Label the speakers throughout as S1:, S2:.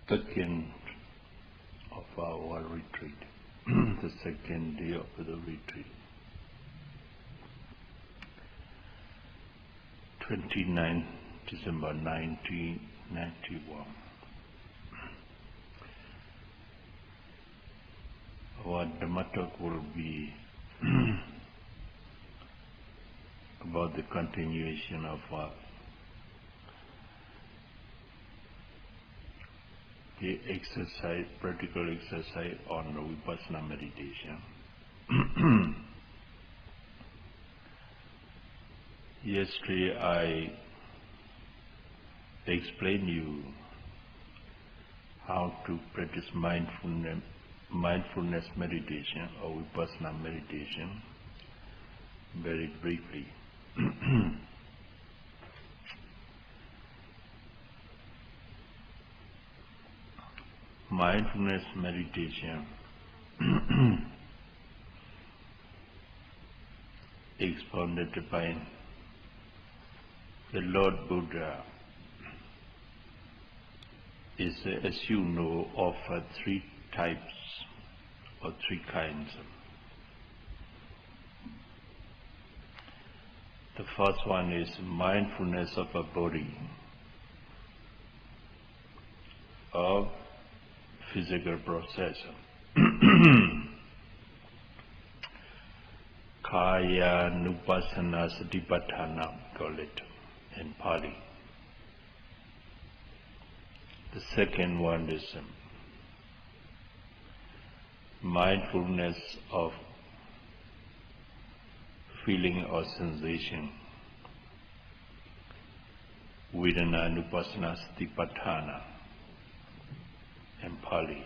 S1: second of our retreat, the second day of the retreat, 29 December 1991. Our Dhamma talk will be about the continuation of the exercise, practical exercise on the Vipassana meditation. Yesterday I explained you how to practice mindfulness meditation or Vipassana meditation very briefly. Mindfulness meditation expounded by the Lord Buddha is, as you know, of three types or three kinds. The first one is mindfulness of a body, of physical process. Kaya Nupassana Satipatthana, call it in Pali. The second one is mindfulness of feeling or sensation, Vedana Nupassana Satipatthana in Pali.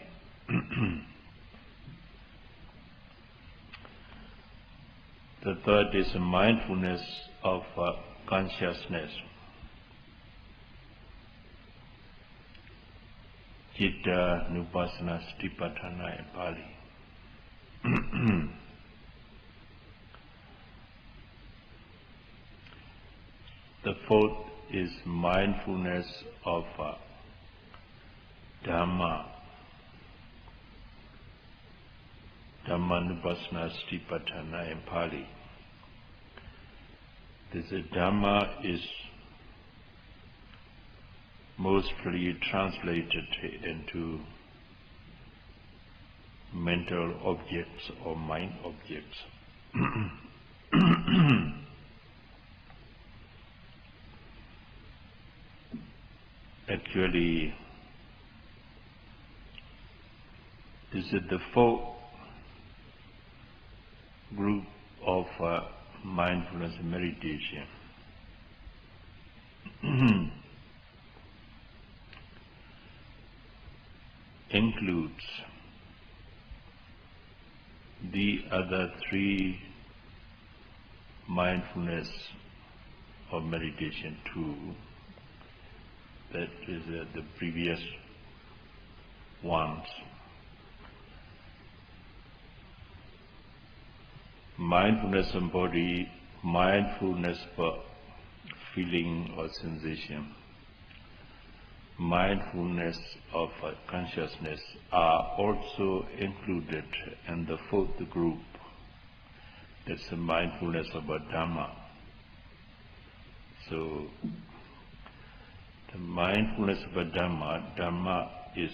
S1: The third is mindfulness of consciousness, Citta Nupassana Satipatthana in Pali. The fourth is mindfulness of Dhamma, Dhammanupassana Satipatthana in Pali. This Dhamma is mostly translated into mental objects or mind objects. Actually, this is the fourth group of mindfulness meditation. Includes the other three mindfulness or meditation too, that is the previous ones. Mindfulness of body, mindfulness for feeling or sensation, mindfulness of consciousness are also included in the fourth group. That's the mindfulness of a Dhamma. So, the mindfulness of a Dhamma is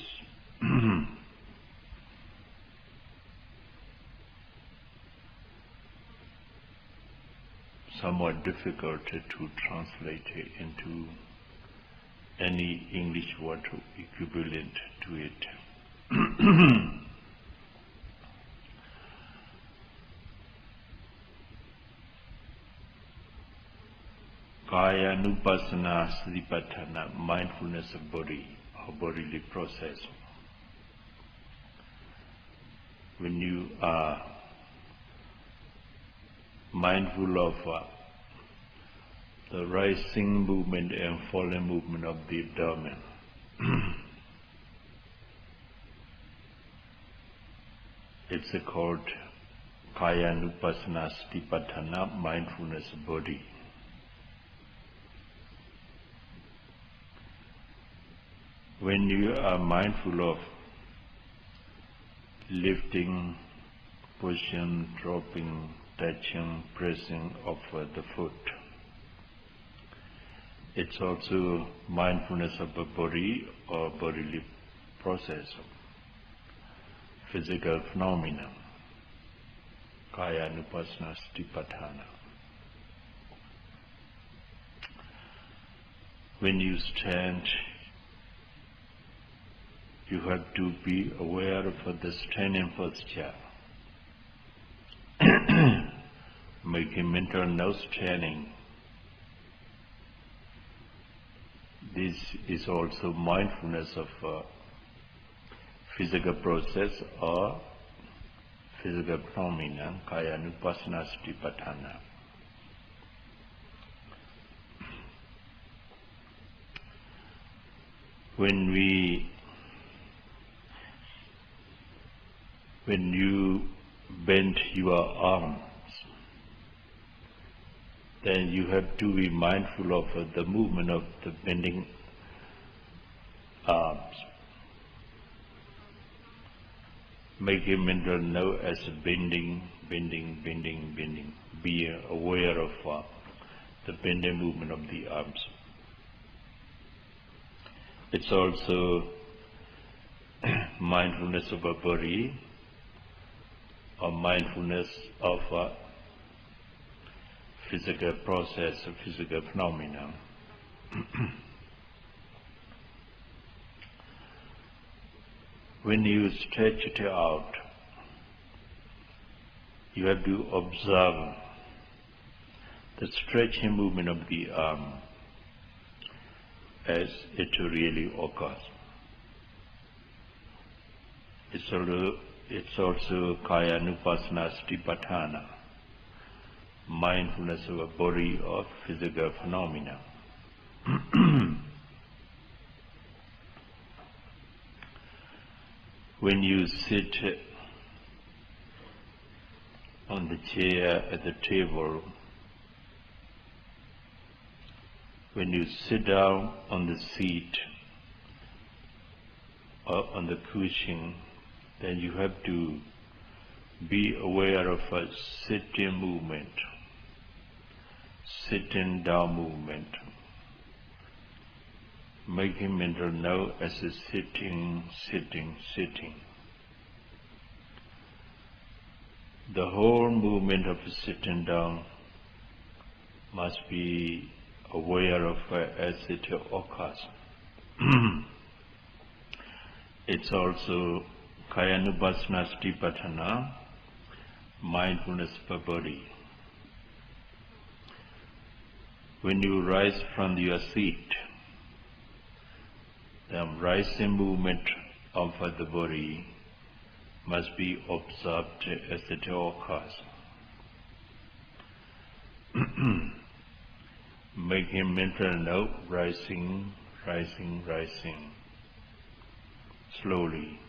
S1: somewhat difficult to translate into any English word equivalent to it. Kaya Nupassana Satipatthana, mindfulness of body or bodily process. When you are mindful of the rising movement and falling movement of the abdomen, it's called Kaya Nupassana Satipatthana, mindfulness of body. When you are mindful of lifting, pushing, dropping, touching, pressing of the foot, it's also mindfulness of the body or bodily process, physical phenomena, kaya nupassana satipatthana. When you stand, you have to be aware of the standing posture. Making mental note standing. This is also mindfulness of physical process or physical phenomena, kaya nupassana satipatthana. When you bend your arms, then you have to be mindful of the movement of the bending arms. Make a mental note as bending, bending, bending, bending. Be aware of the bending movement of the arms. It's also mindfulness of a body, or mindfulness of a physical process, a physical phenomena. When you stretch it out, you have to observe the stretching movement of the arm as it really occurs. It's also kaya nupassana satipatthana, mindfulness of a body of physical phenomena. When you sit on the chair at the table, when you sit down on the seat or on the cushion, then you have to be aware of a sitting movement, sitting down movement, making mental note as a sitting, sitting, sitting. The whole movement of sitting down must be aware of as it occurs. It's also kaya nupassana satipatthana, mindfulness of body. When you rise from your seat, the rising movement of the body must be observed as it occurs. Making mental note, rising, rising, rising, slowly.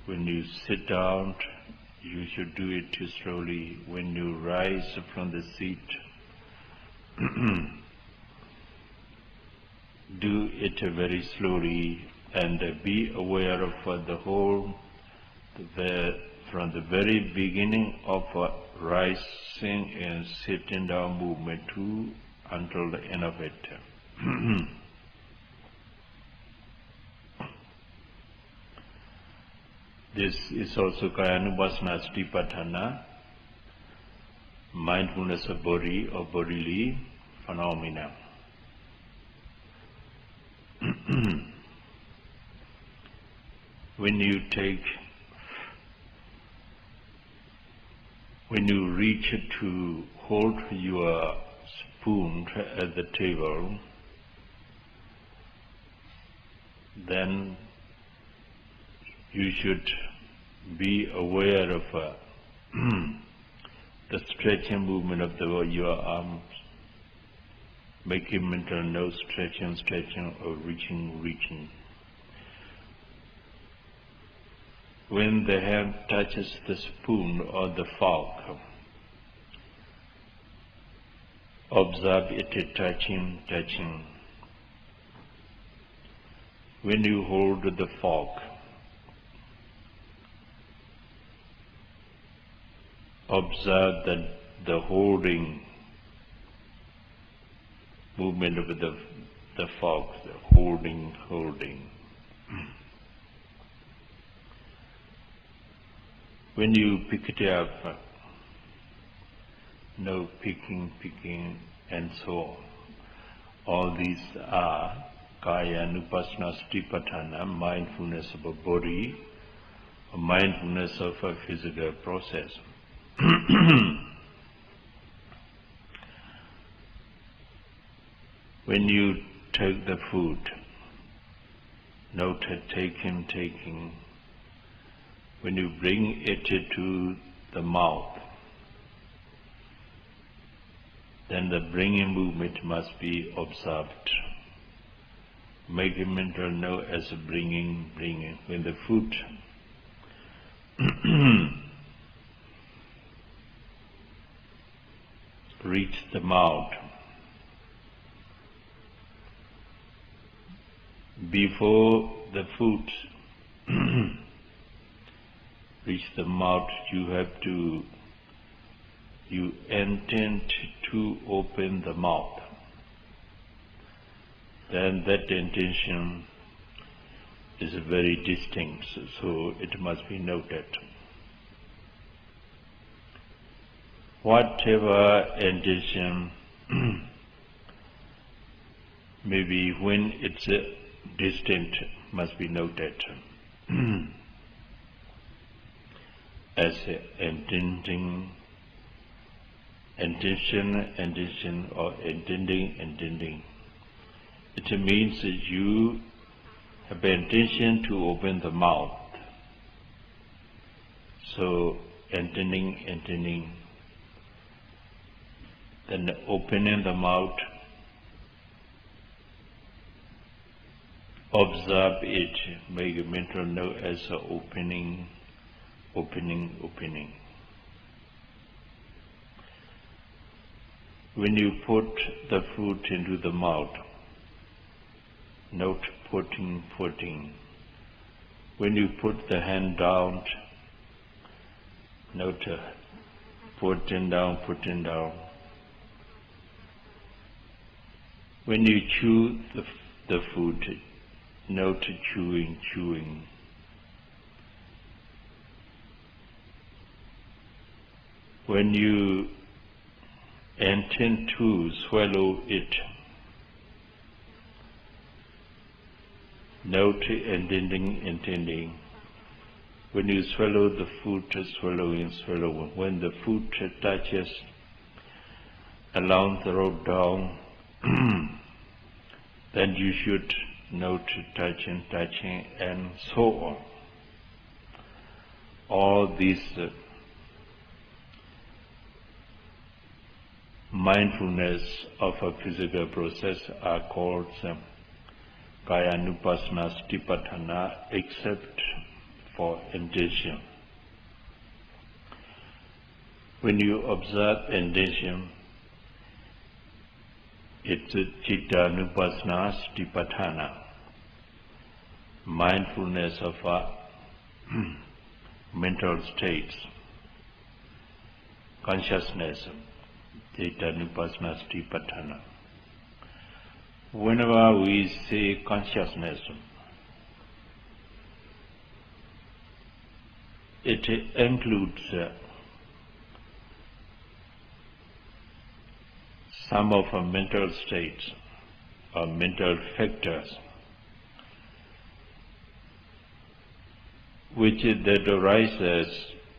S1: When you sit down, you should do it too slowly. When you rise from the seat, do it very slowly and be aware of the whole, from the very beginning of rising and sitting down movement to until the end of it. This is also kaya nupassana satipatthana, mindfulness of body or bodily phenomena. When you reach to hold your spoon at the table, then you should be aware of the stretching movement of your arms, making mental note, stretching, stretching, or reaching, reaching. When the hand touches the spoon or the fork, observe it touching, touching. when you hold the fork, observe that the holding movement of the fork, the holding. When you pick it up, no picking, and so on. All these are Kaya Nupassana Satipatthana, mindfulness of a body, a mindfulness of a physical process. When you take the food, note taking. When you bring it to the mouth, then the bringing movement must be observed. Make a mental note as a bringing. When the food reach the mouth, before the food reach the mouth, you intend to open the mouth. Then that intention is very distinct, so it must be noted. Whatever intention, maybe when it's distinct, must be noted. As intention or intending. It means that you have the intention to open the mouth. So intending, then opening the mouth, observe it, make a mental note as a opening. When you put the food into the mouth, note putting. When you put the hand down, note putting down. When you chew the food, note chewing. When you intend to swallow it, note intending. When you swallow the food, swallowing. When the food touches along the road down, then you should note touching, and so on. All these mindfulness of a physical process are called Kaya Nupassana Satipatthana, except for intention. When you observe intention, it's a Citta Nupassana Satipatthana, mindfulness of mental states, consciousness. Citta Nupassana Satipatthana. Whenever we say consciousness, it includes some of our mental states or mental factors which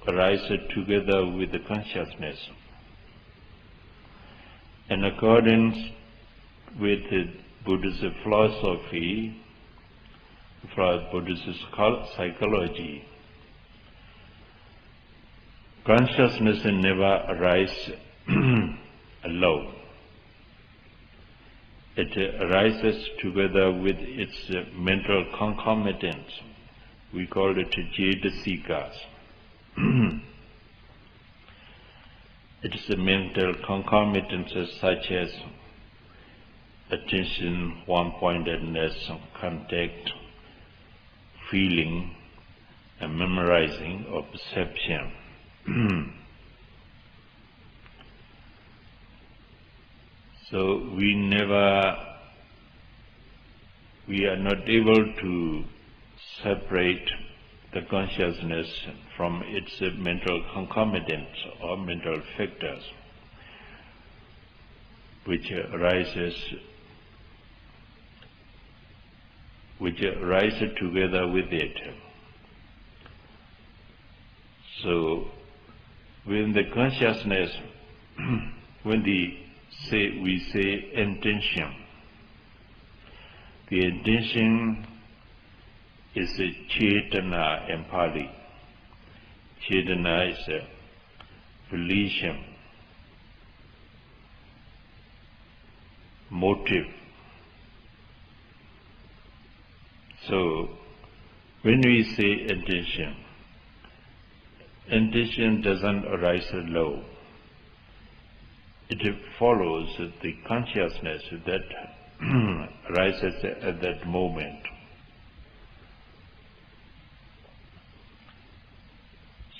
S1: arise together with the consciousness. In accordance with the Buddhist philosophy, Buddhist psychology, consciousness never arises alone. It arises together with its mental concomitants. We call it Jadasikas. It is the mental concomitances such as attention, one-pointedness, contact, feeling and memorizing or perception. So we are not able to separate the consciousness from its mental concomitants or mental factors, which arise together with it. So, when the consciousness, when we say intention, the intention is a cetana in Pali. Cetana is a volition, motive. So, when we say intention, intention doesn't arise alone. It follows the consciousness that arises at that moment.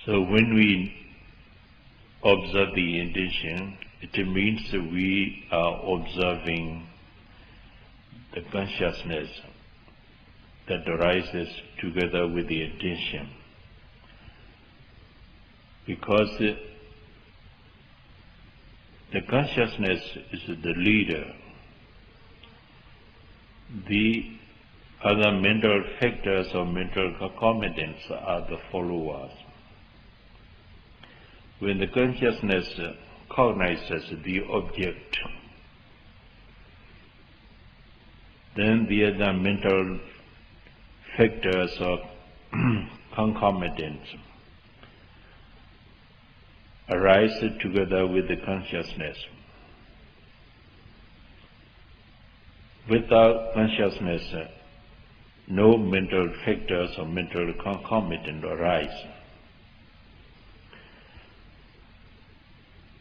S1: So when we observe the intention, it means that we are observing the consciousness that arises together with the intention. Because the consciousness is the leader. The other mental factors or mental concomitants are the followers. When the consciousness cognizes the object, then the other mental factors or concomitants arise together with the consciousness. Without consciousness, no mental factors or mental concomitant arise.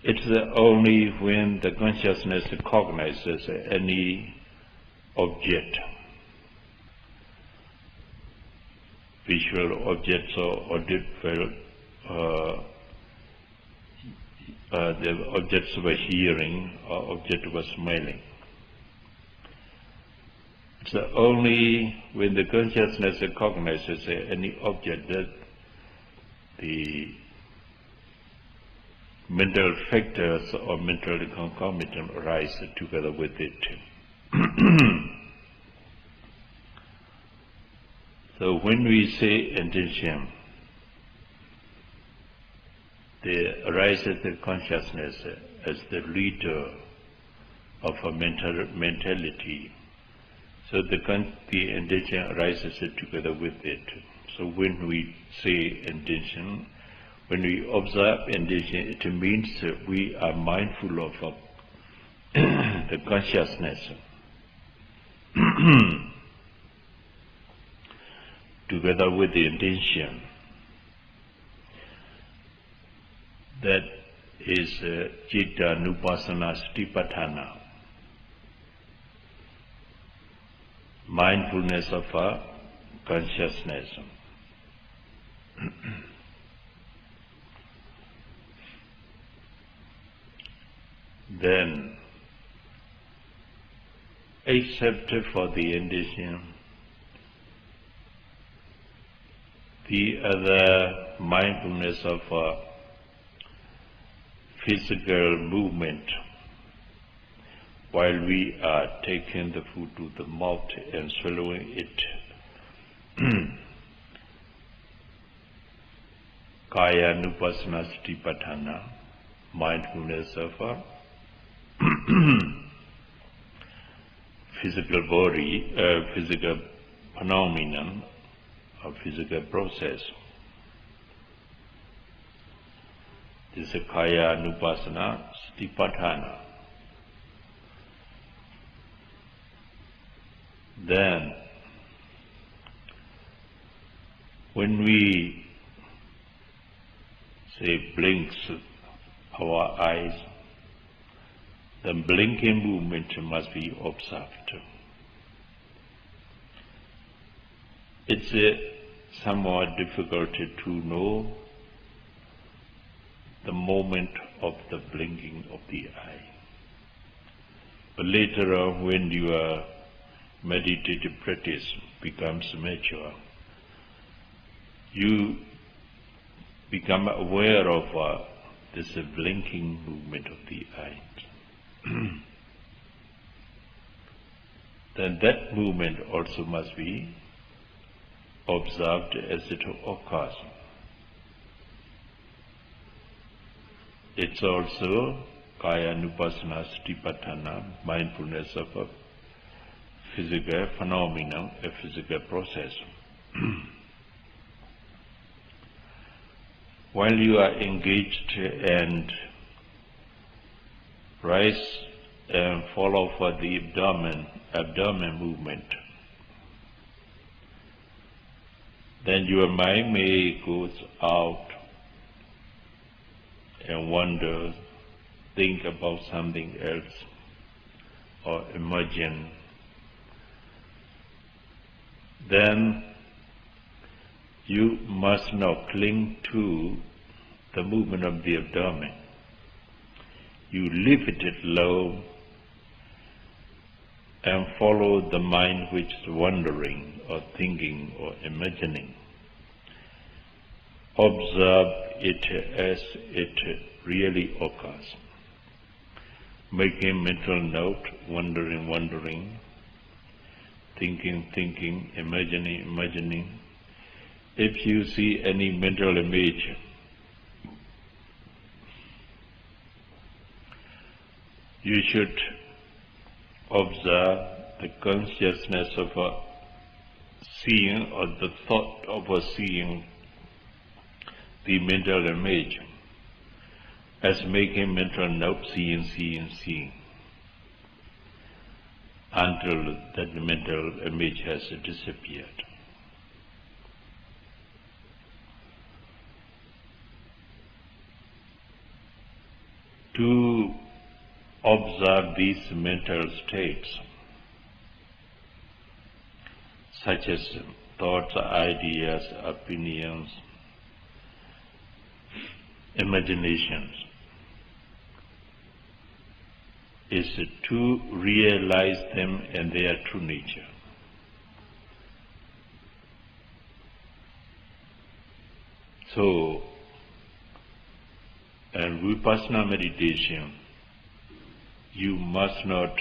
S1: It's only when the consciousness cognizes any object, visual objects or audible, the objects of hearing or object of smelling. It's only when the consciousness cognizes any object that the mental factors or mental concomitant arise together with it. So when we say intention, there arises the consciousness as the leader of a mentality. So the intention arises together with it. So when we say intention, when we observe intention, it means that we are mindful of the consciousness together with the intention. That is Citta Nupassana Satipatthana, mindfulness of consciousness. Then, except for the intention, the other mindfulness of physical movement while we are taking the food to the mouth and swallowing it. Kaya Nupassana Satipatthana, mindfulness of physical body, physical phenomenon, or physical process. This is Kaya Nupassana Satipatthana. Then, when we say blinks our eyes, the blinking movement must be observed. It's somewhat difficult to know the moment of the blinking of the eye. But later on, when your meditative practice becomes mature, you become aware of this blinking movement of the eye. Then that movement also must be observed as it occurs. It's also Kaya-nupassana Satipatthana, mindfulness of a physical phenomenon, a physical process. While you are engaged and rise and follow for the abdomen movement, then your mind may go out and wander, think about something else, or imagine. Then you must not cling to the movement of the abdomen. You lift it low and follow the mind which is wandering or thinking or imagining. Observe it as it really occurs. Make a mental note, wandering, thinking, imagining. If you see any mental image, you should observe the consciousness of a seeing or the thought of a seeing the mental image as making mental note, seeing, until that mental image has disappeared. To observe these mental states, such as thoughts, ideas, opinions, imaginations, is to realize them in their true nature. So, in Vipassana meditation, you must not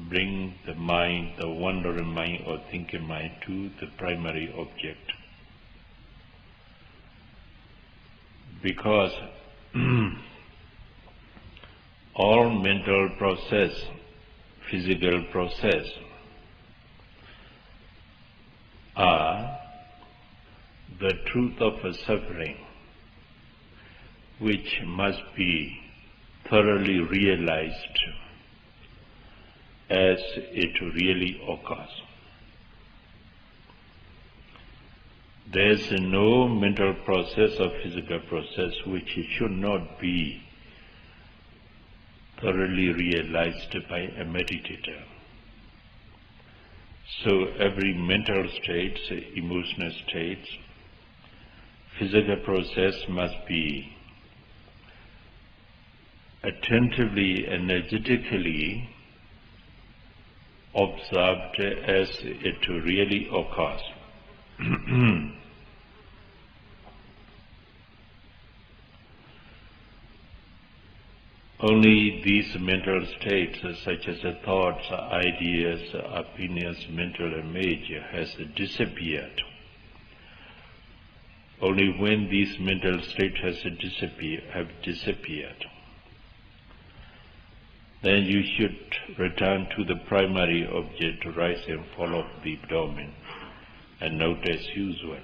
S1: bring the mind, the wandering mind or thinking mind, to the primary object. Because all mental process, physical process, are the truth of a suffering, which must be thoroughly realized as it really occurs. There is no mental process or physical process which should not be thoroughly realized by a meditator. So every mental state, emotional state, physical process must be attentively, energetically observed as it really occurs. Only these mental states, such as the thoughts, ideas, opinions, mental image, has disappeared. Only when these mental states have disappeared, then you should return to the primary object, rise and follow the abdomen, and note as usual.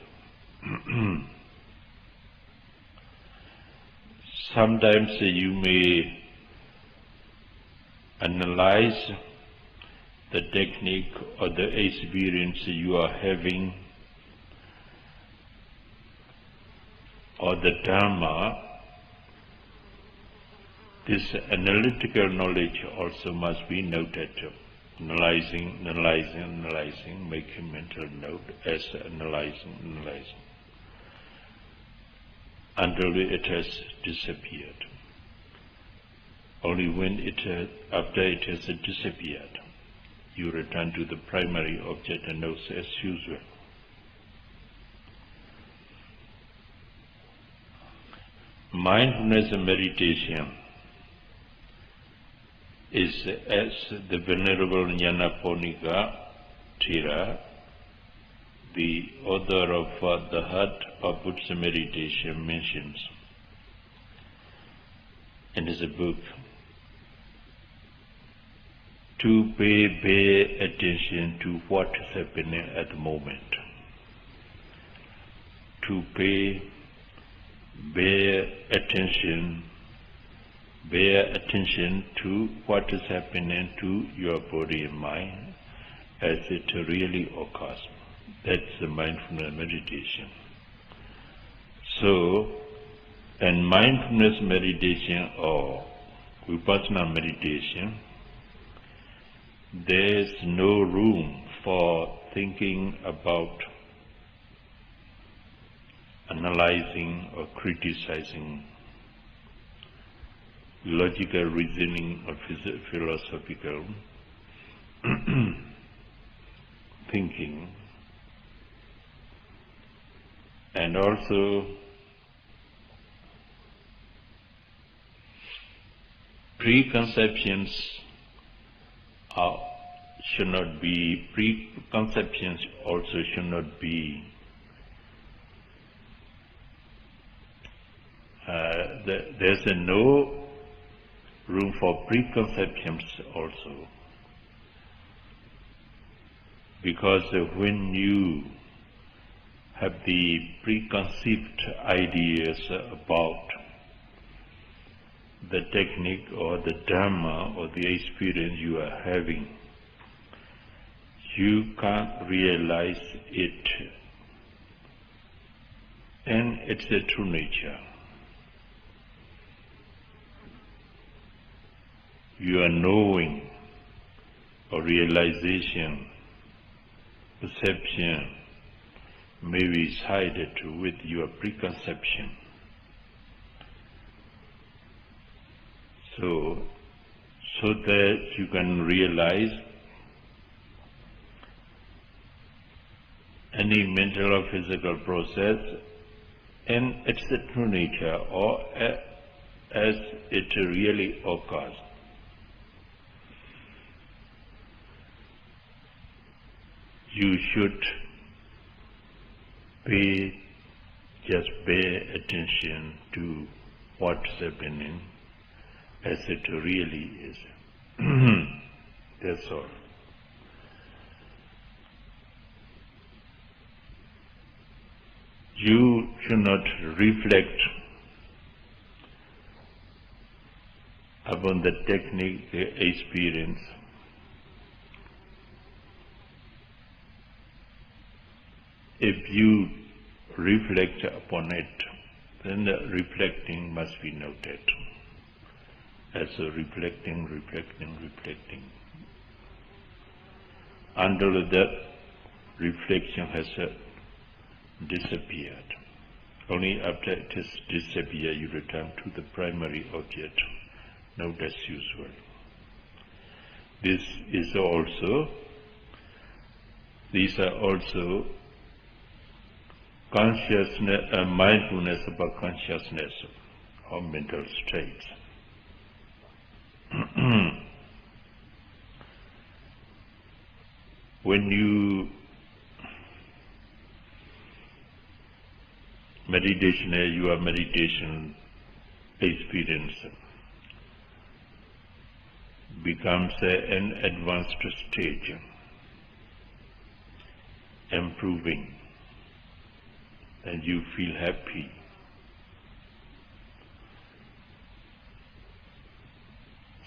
S1: Sometimes you may analyze the technique or the experience you are having, or the Dhamma. This analytical knowledge also must be noted. analyzing, make a mental note as analyzing, until it has disappeared. Only when after it has disappeared, you return to the primary object and notes as usual. Mindfulness meditation is, as the Venerable Nyanaponika Thera, the author of The Heart of Buddhist Meditation, mentions in his book, to pay bare attention to what is happening at the moment. To pay bare attention to what is happening to your body and mind as it really occurs. That's the mindfulness meditation. So, in mindfulness meditation or Vipassana meditation, there's no room for thinking about analyzing or criticizing, logical reasoning or philosophical thinking, and also preconceptions should not be, preconceptions also should not be there's no room for preconceptions also, because when you have the preconceived ideas about the technique or the Dhamma or the experience you are having, you can't realize it in its true nature. Your knowing or realization, perception may be sided with your preconception. So that you can realize any mental or physical process in its true nature or as it really occurs. You should pay attention to what's happening as it really is. That's all. You should not reflect upon the technique, the experience. If you reflect upon it, then the reflecting must be noted as a reflecting, until the reflection has disappeared. Only after it has disappeared, you return to the primary object, note as usual. These are also consciousness, mindfulness about consciousness or mental states. When you your meditation experience becomes an advanced stage, improving, and you feel happy.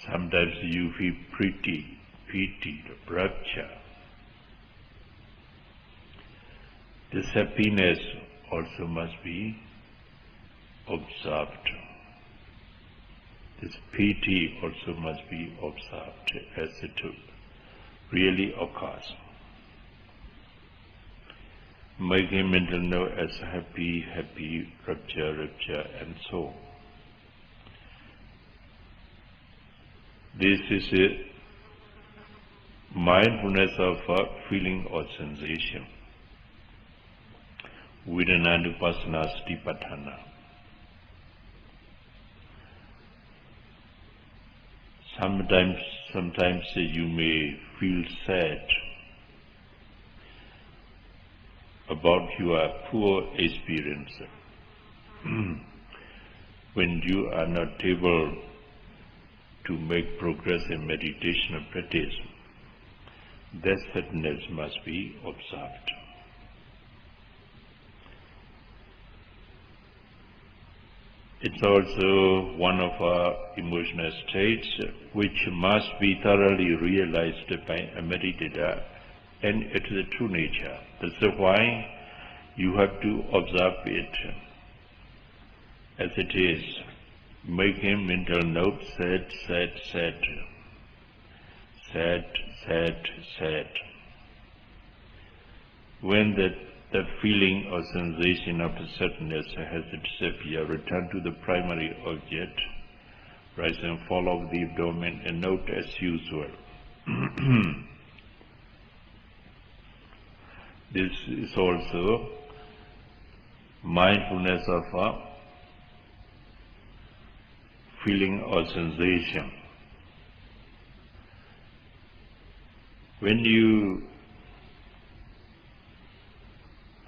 S1: Sometimes you feel pity, rapture. This happiness also must be observed. This pity also must be observed as it really occurs. Making mental note as happy, happy, rapture, rapture, and so. This is a mindfulness of a feeling or sensation. Vipassana Vipassana. Sometimes you may feel sad about your poor experience. When you are not able to make progress in meditation or practice, that sadness must be observed. It's also one of our emotional states which must be thoroughly realized by a meditator, and it is a true nature. That's why you have to observe it as it is, making mental note sad, sad, sad, sad, sad, sad. When the feeling or sensation of sadness has disappeared, return to the primary object, rise and fall of the abdomen and note as usual. This is also mindfulness of a feeling or sensation. When you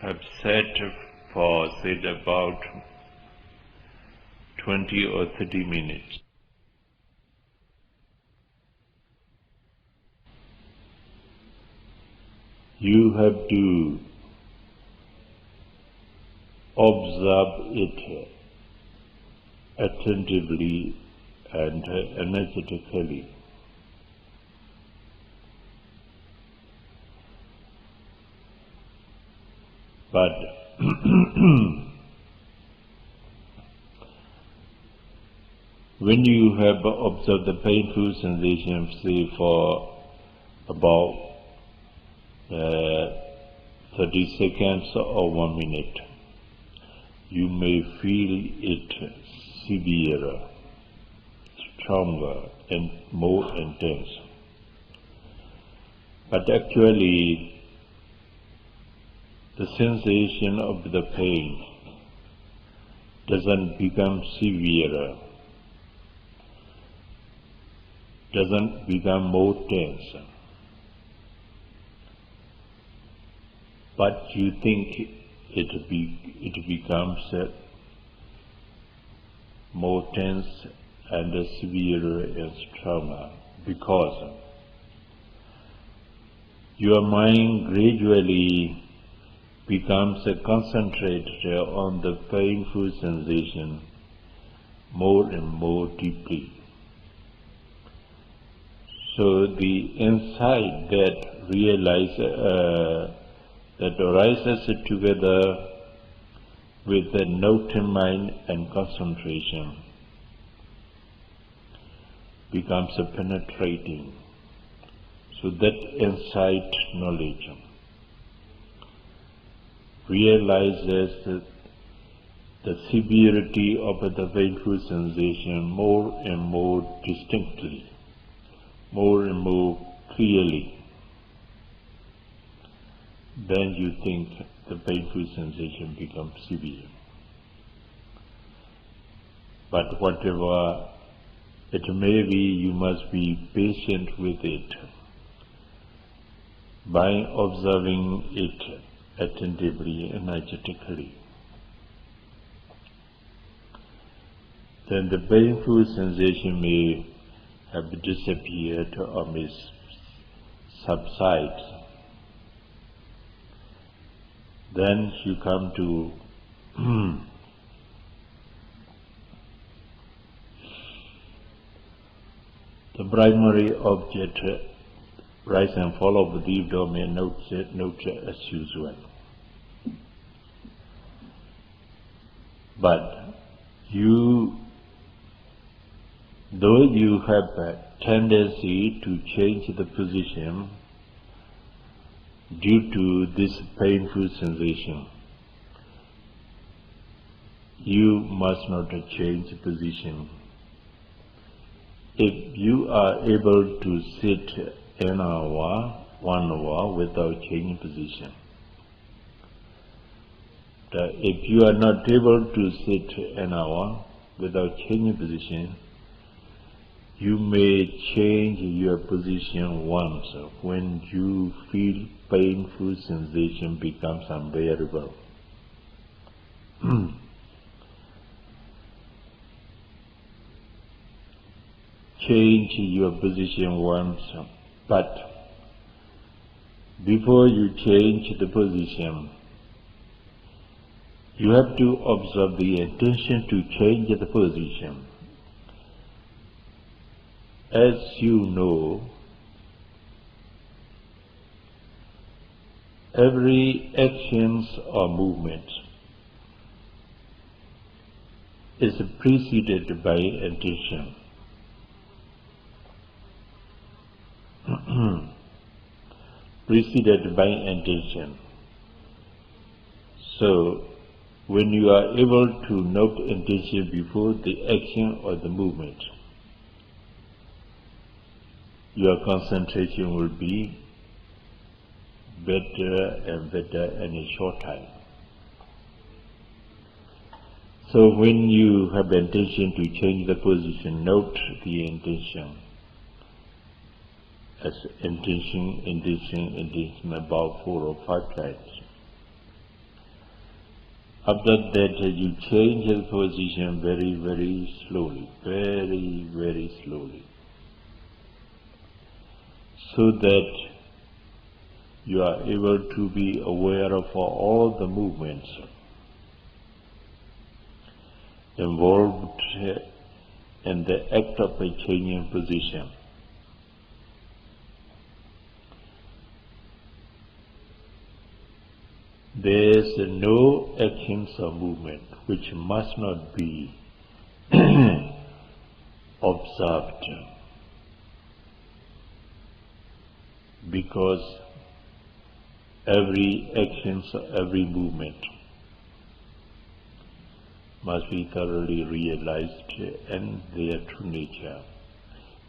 S1: have sat for, say, about 20 or 30 minutes, you have to observe it attentively and energetically. But when you have observed the painful sensation, say for about 30 seconds or 1 minute, you may feel it severer, stronger and more intense. But actually, the sensation of the pain doesn't become severer, doesn't become more tense. But you think it becomes more tense and severer and stronger because your mind gradually becomes concentrated on the painful sensation more and more deeply. So the insight that arises together with the noting mind and concentration becomes penetrating. So that insight knowledge realizes the severity of the painful sensation more and more distinctly, more and more clearly. Then you think the painful sensation becomes severe. But whatever it may be, you must be patient with it by observing it attentively, energetically. Then the painful sensation may have disappeared or may subside. Then you come to the primary object, rise and fall of the deep domain, note as usual. But though you have a tendency to change the position, due to this painful sensation, you must not change position. If you are able to sit an hour, 1 hour without changing position, if you are not able to sit an hour without changing position, you may change your position once when you feel painful sensation becomes unbearable. Change your position once, but before you change the position, you have to observe the intention to change the position. As you know, every action or movement is preceded by intention. Preceded by intention. So, when you are able to note intention before the action or the movement, your concentration will be better and better in a short time. So when you have the intention to change the position, note the intention as intention about 4 or 5 times. After that, you change the position very, very slowly, very, very slowly, so that you are able to be aware of all the movements involved in the act of a changing position. There is no actions or movement which must not be observed, because every action, every movement must be thoroughly realized in their true nature,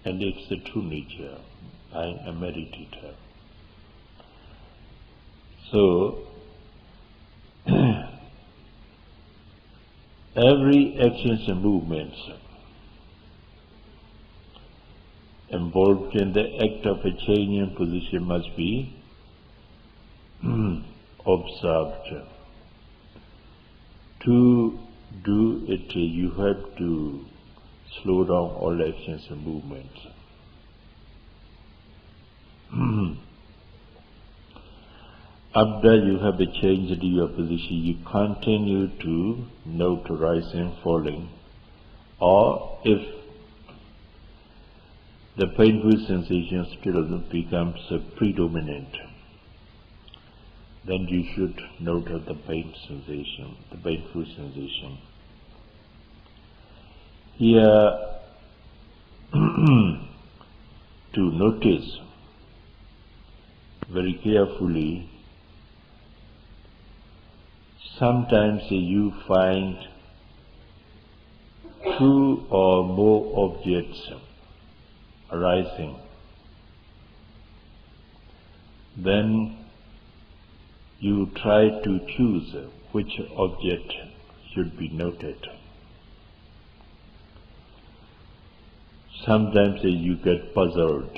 S1: and it's the true nature by a meditator. So, every actions and movements involved in the act of a changing position must be observed. To do it, you have to slow down all actions and movements. After you have changed your position, you continue to note rising, falling, or if the painful sensation still becomes predominant, then you should note the pain sensation, the painful sensation. Here, to notice very carefully, sometimes you find 2 or more objects arising. Then you try to choose which object should be noted. Sometimes you get puzzled.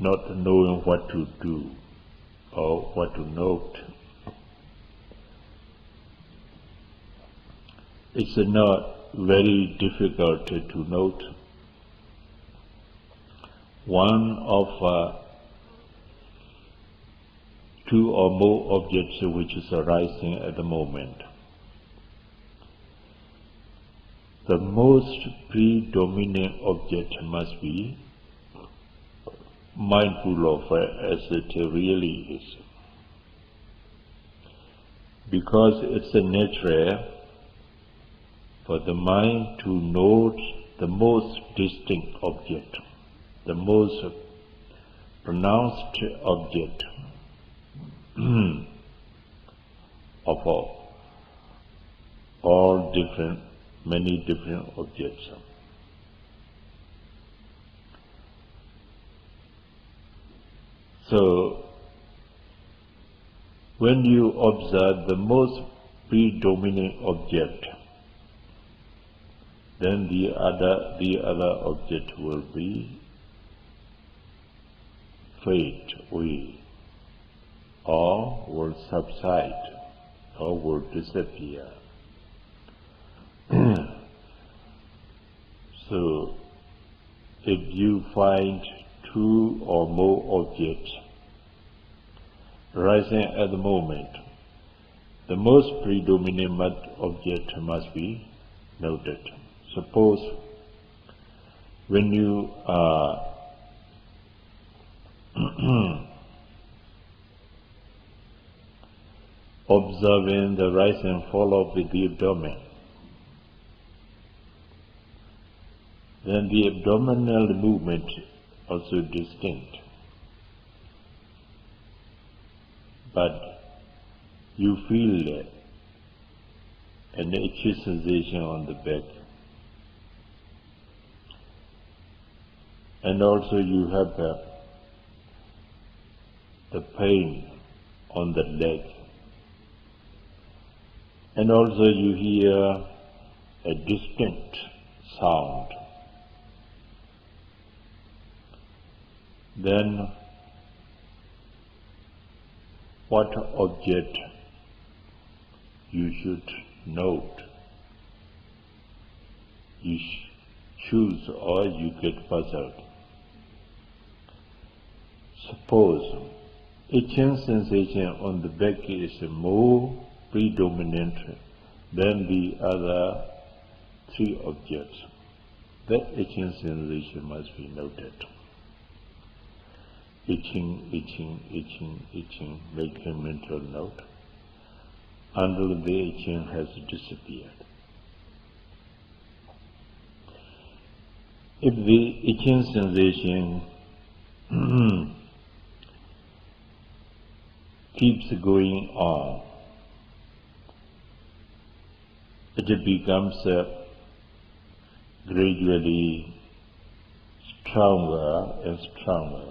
S1: Not knowing what to do or what to note. It's not very difficult to note one of 2 or more objects which is arising at the moment. The most predominant object must be mindful of as it really is, because it's a nature for the mind to note the most distinct object, the most pronounced object of all different, many different objects. So, when you observe the most predominant object, then the other object will be fade away, or will subside, or will disappear. So, if you find two or more objects rising at the moment, the most predominant object must be noted. Suppose when you are observing the rise and fall of the abdomen, then the abdominal movement also distinct. But you feel an itchy sensation on the back. And also you have the pain on the leg. And also you hear a distinct sound. Then what object you should note? You choose or you get puzzled. Suppose itching sensation on the back is more predominant than the other three objects. That itching sensation must be noted. Itching, itching, itching, itching, make a mental note until the itching has disappeared. If the itching sensation keeps going on, it becomes gradually stronger and stronger.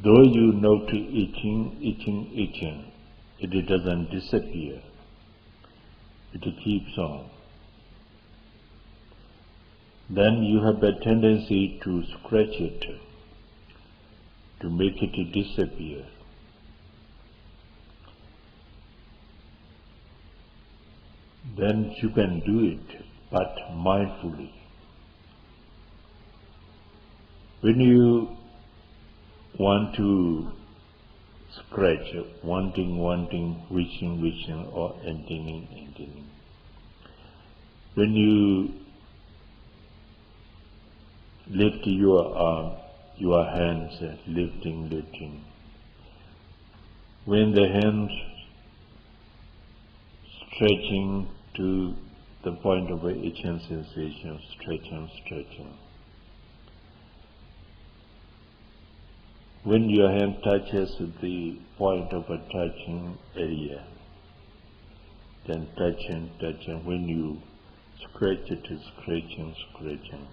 S1: Though you note itching, itching, itching, it doesn't disappear. It keeps on. Then you have a tendency to scratch it, to make it disappear. Then you can do it, but mindfully. When you want to scratch, wanting, wishing, or intending, when you lift your arm, your hands, lifting, when the hands stretching to the point of itching sensation, stretching. When your hand touches the point of a touching area, then touching. When you scratch it, scratching.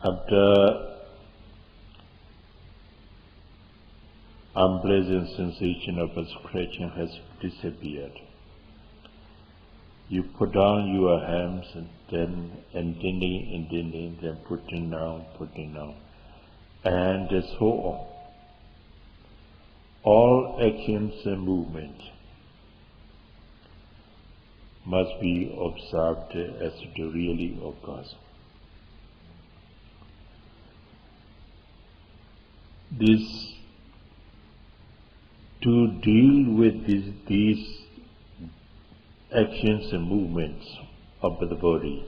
S1: After unpleasant sensation of a scratching has disappeared, you put down your hands and then intending, then putting down, and so on. All actions and movements must be observed as it really occurs. To deal with these actions and movements of the body,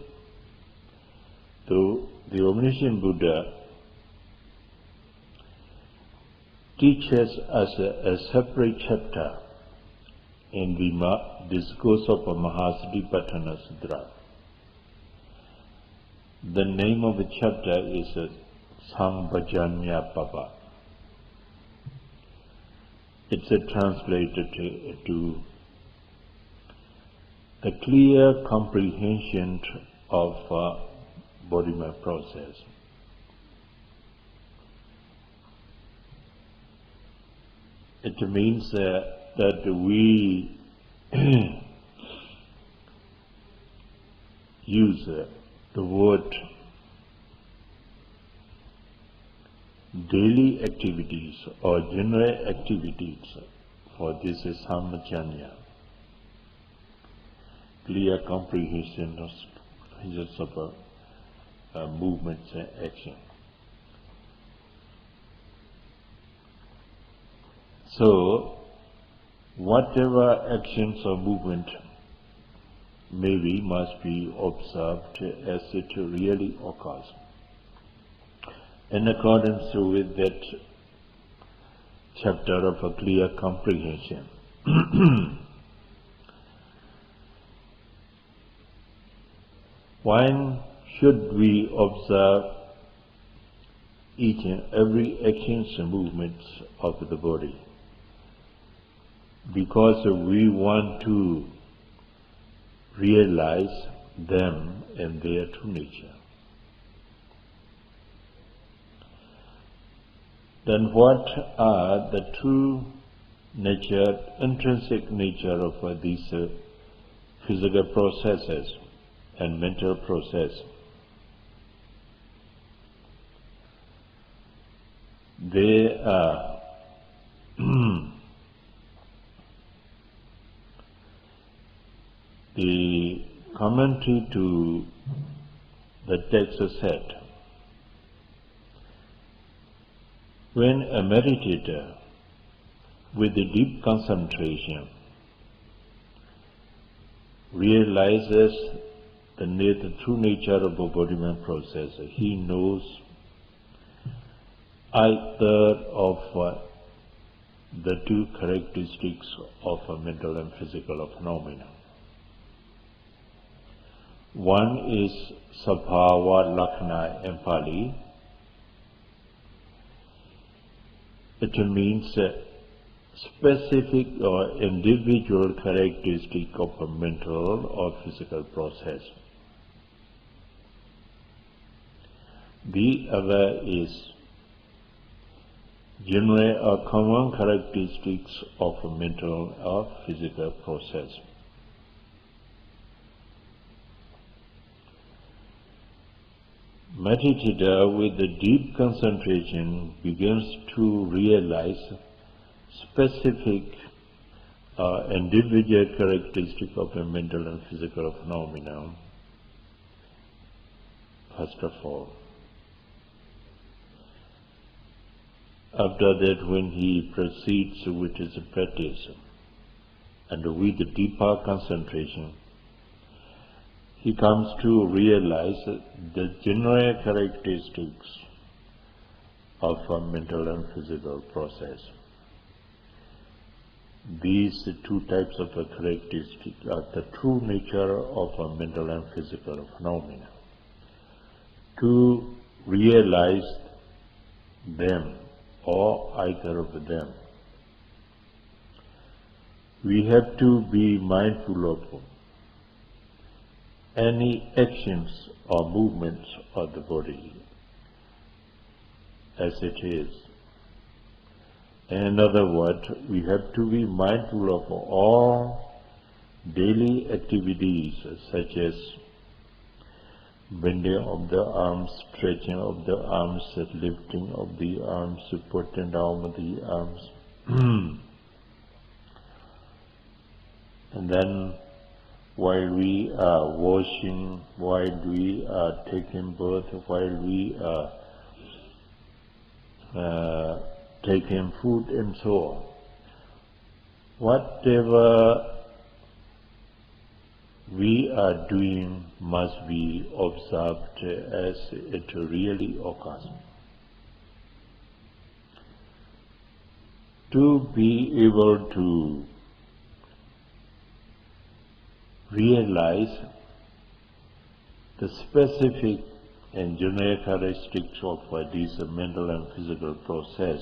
S1: though the omniscient Buddha teaches us a separate chapter in the discourse of Mahasatipatthana Sutra. The name of the chapter is Sambhajanya Papa. It's translated to the clear comprehension of Bodhima process. It means that we use the word daily activities or general activities for this is Sambhajanya, clear comprehension of movements and action. So, whatever actions or movement maybe must be observed as it really occurs, in accordance with that chapter of a clear comprehension. Why should we observe each and every actions and movements of the body? Because we want to realize them in their true nature. Then what are the true nature, intrinsic nature of these physical processes and mental process? They are the commentary to the text said, when a meditator with a deep concentration realizes the true nature of a Bodhima process, he knows either of the two characteristics of a mental and physical phenomena. One is Sabhava Lakkhana in Pali. It means a specific or individual characteristic of a mental or physical process. The other is general or common characteristics of a mental or physical process. Meditator with the deep concentration begins to realize specific individual characteristic of a mental and physical phenomenon, first of all. After that, when he proceeds with his practice and with the deeper concentration, he comes to realize the general characteristics of a mental and physical process. These two types of characteristics are the true nature of a mental and physical phenomena. To realize them, or either of them, we have to be mindful of any actions or movements of the body as it is. In other words, we have to be mindful of all daily activities such as bending of the arms, stretching of the arms, lifting of the arms, putting down of the arms. And then while we are washing, while we are taking birth, while we are taking food and so on. Whatever we are doing must be observed as it really occurs. to be able to realize the specific and general characteristics of this mental and physical process,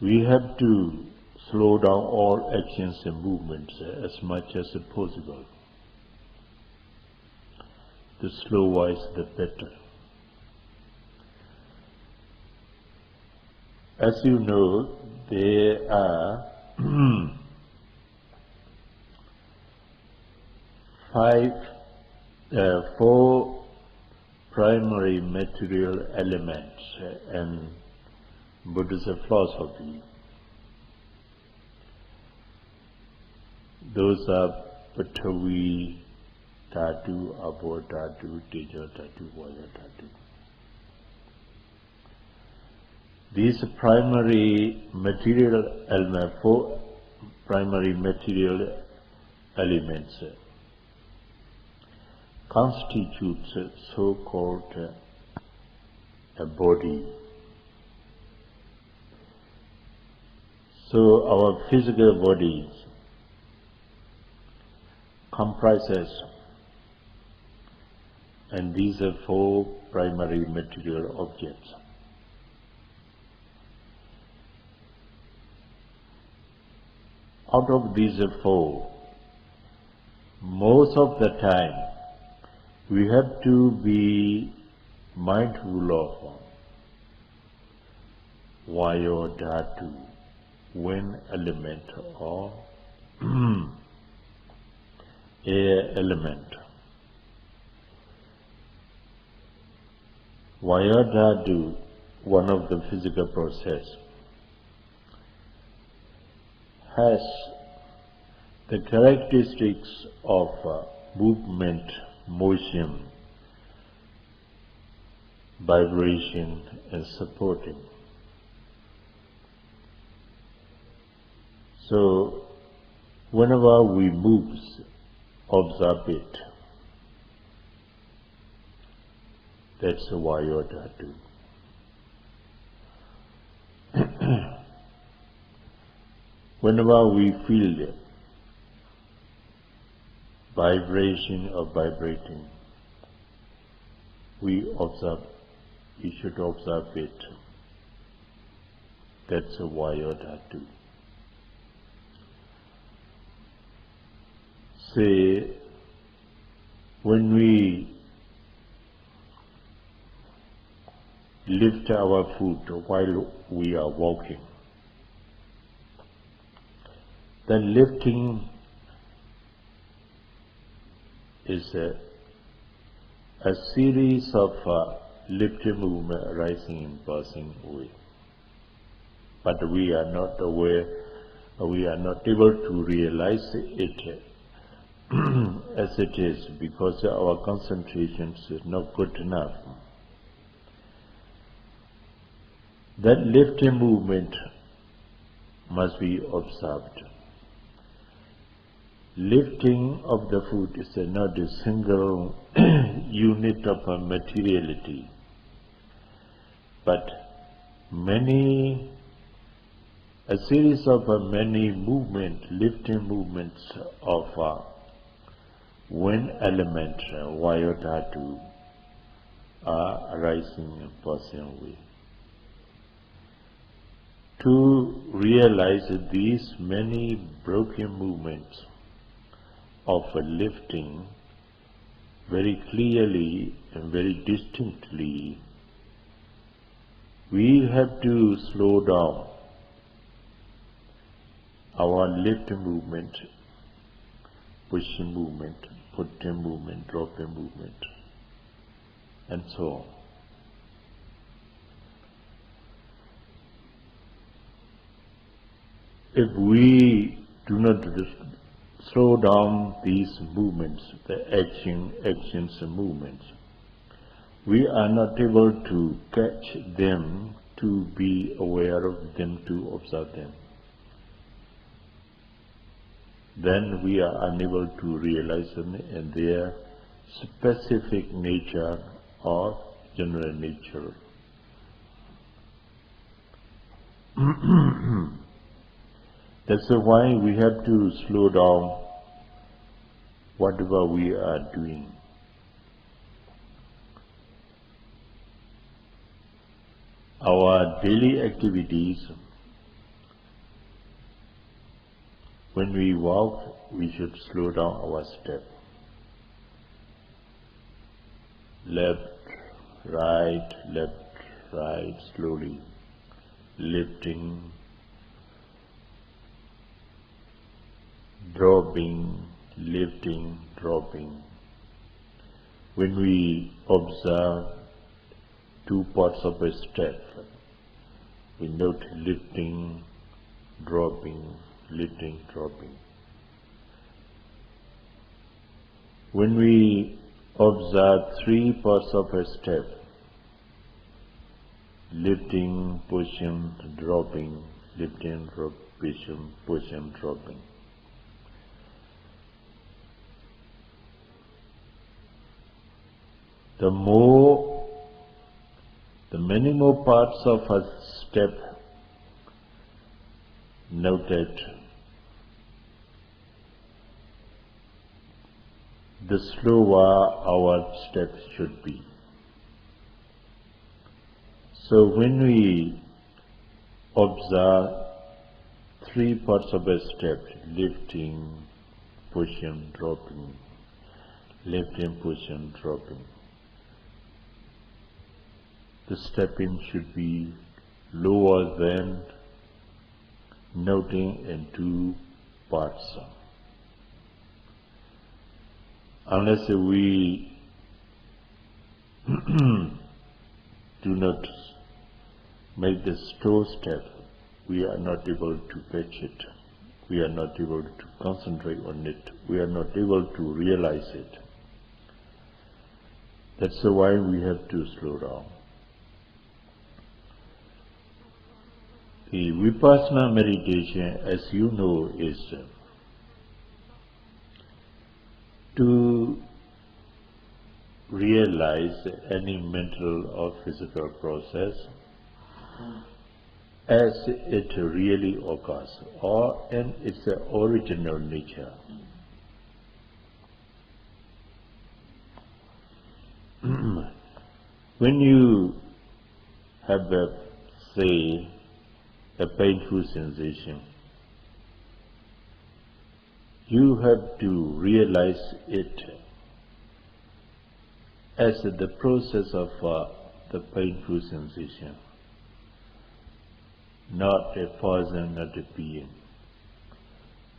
S1: we have to slow down all actions and movements as much as possible. The slower is the better. As you know, there are four primary material elements in Buddhist philosophy. Those are Patavi Dhatu, Apo Dhatu, Teja Dhatu, Vaya Dhatu. These primary material elements, four primary material elements, constitutes so-called a body. So our physical bodies comprises, and these are four primary material objects. Out of these four, most of the time we have to be mindful of Vaya Dhatu, wind element or air element. Vaya Dhatu, one of the physical process, has the characteristics of movement, motion, vibration and supporting. So whenever we move, observe it. That's why you ought to do. Whenever we feel vibration or vibrating, we observe. You should observe it. That's why you ought to do. Say, when we lift our foot while we are walking, then lifting is a series of lifting movement arising and passing away. But we are not aware, we are not able to realize it as it is, because our concentration is not good enough. That lifting movement must be observed. Lifting of the foot is not a single unit of materiality, but a series of many lifting movements of wind element, Vaya Dhatu, are arising and passing away. To realize these many broken movements of lifting very clearly and very distinctly, we have to slow down our lifting movement, pushing movement, putting movement, dropping movement, and so on. If we do not slow down these movements, the actions and movements, we are not able to catch them, to be aware of them, to observe them. Then we are unable to realize them in their specific nature or general nature. That's why we have to slow down whatever we are doing. Our daily activities, when we walk, we should slow down our step. Left, right, slowly, lifting, dropping, lifting, dropping. When we observe two parts of a step, we note lifting, dropping, lifting, dropping. When we observe three parts of a step, lifting, pushing, dropping, lifting, pushing, dropping. The many more parts of a step noted, the slower our steps should be. So when we observe three parts of a step, lifting, pushing, dropping, lifting, pushing, dropping, the stepping should be lower than noting in two parts. Unless we do not make the slow step, we are not able to catch it. We are not able to concentrate on it. We are not able to realize it. That's why we have to slow down. The Vipassana meditation, as you know, is to realize any mental or physical process as it really occurs, or in its original nature. When you have say, a painful sensation, you have to realize it as the process of the painful sensation, not a person, not a being.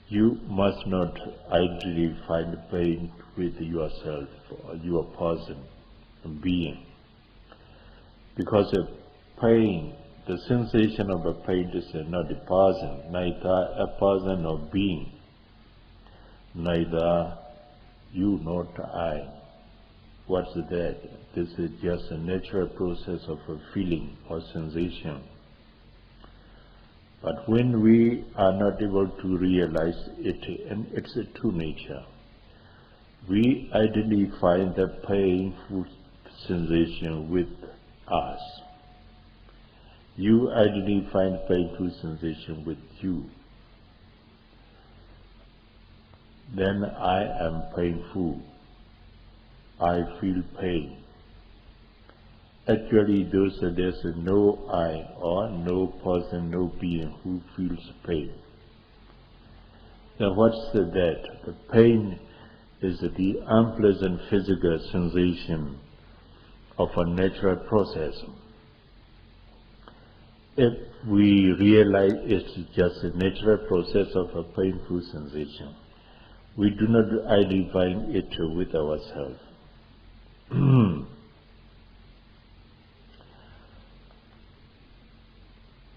S1: You must not ideally find pain with yourself or your person, a being, because a pain, the sensation of a pain is not a person, neither a person or being, neither you nor I. What's that? This is just a natural process of a feeling or sensation. But when we are not able to realize it in its true nature, we identify the painful sensation with us. You identify painful sensation with you. Then I am painful. I feel pain. Actually, there's no I or no person, no being who feels pain. Now what's that? The pain is the unpleasant physical sensation of a natural process. If we realize it's just a natural process of a painful sensation, we do not identify it with ourselves.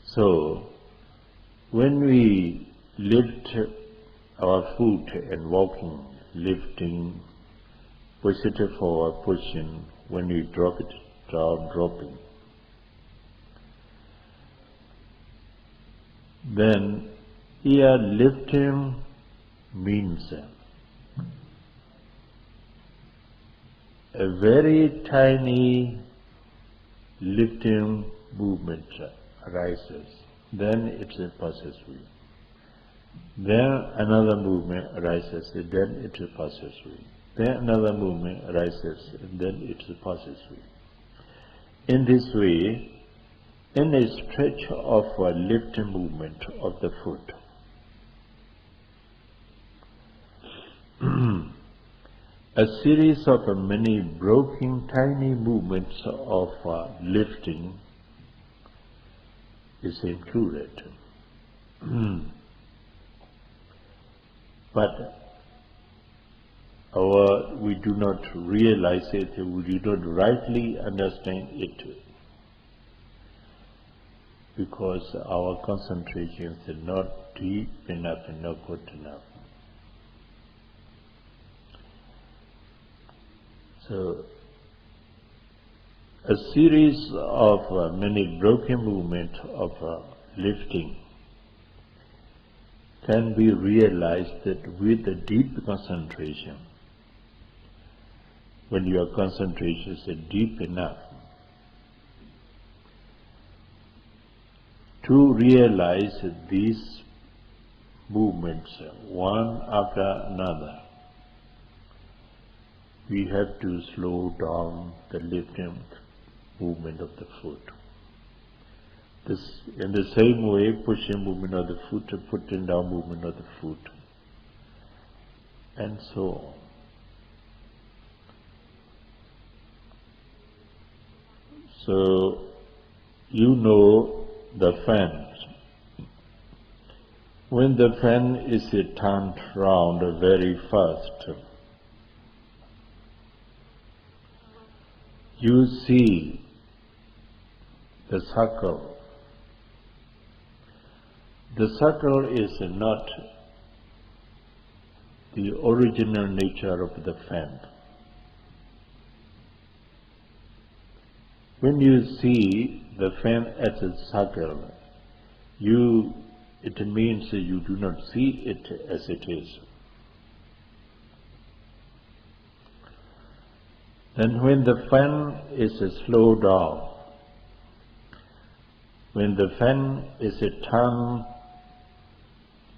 S1: So, when we lift our foot and walking, lifting, push it forward, pushing, when we drop it down, dropping, then here lifting means a very tiny lifting movement arises. then it passes away. Then another movement arises, then it passes away. Then another movement arises, then it passes away. In this way, in a stretch of a lifting movement of the foot, a series of many broken tiny movements of lifting is included. But we do not realize it, we do not rightly understand it, because our concentration is not deep enough and not good enough. So, a series of many broken movements of lifting can be realized with a deep concentration. When your concentration is deep enough to realize these movements one after another, we have to slow down the lifting movement of the foot. This, in the same way, pushing movement of the foot, putting down movement of the foot, and so on. So, you know the fan. When the fan is turned round very fast, you see the circle. The circle is not the original nature of the fan. When you see the fan as a circle, it means you do not see it as it is. Then when the fan is slowed down, when the fan is turned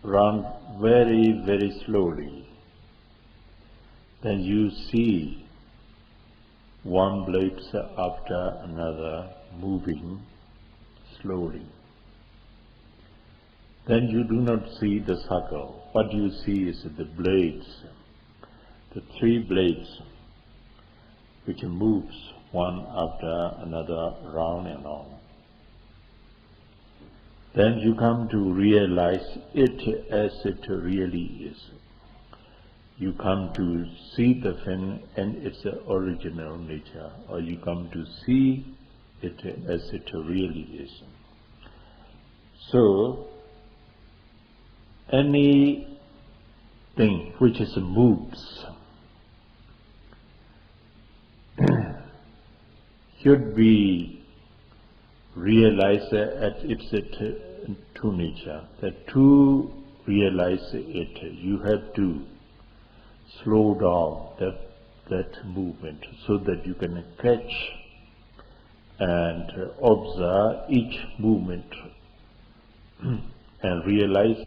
S1: round very, very slowly, then you see one blade after another moving slowly. Then you do not see the circle. What you see is the blades, the three blades, which moves one after another round and on. Then you come to realize it as it really is. You come to see the fin and its original nature, or you come to see it as it really is. So, anything which moves should be realized at its true nature. That to realize it, you have to slow down that movement so that you can catch and observe each movement and realize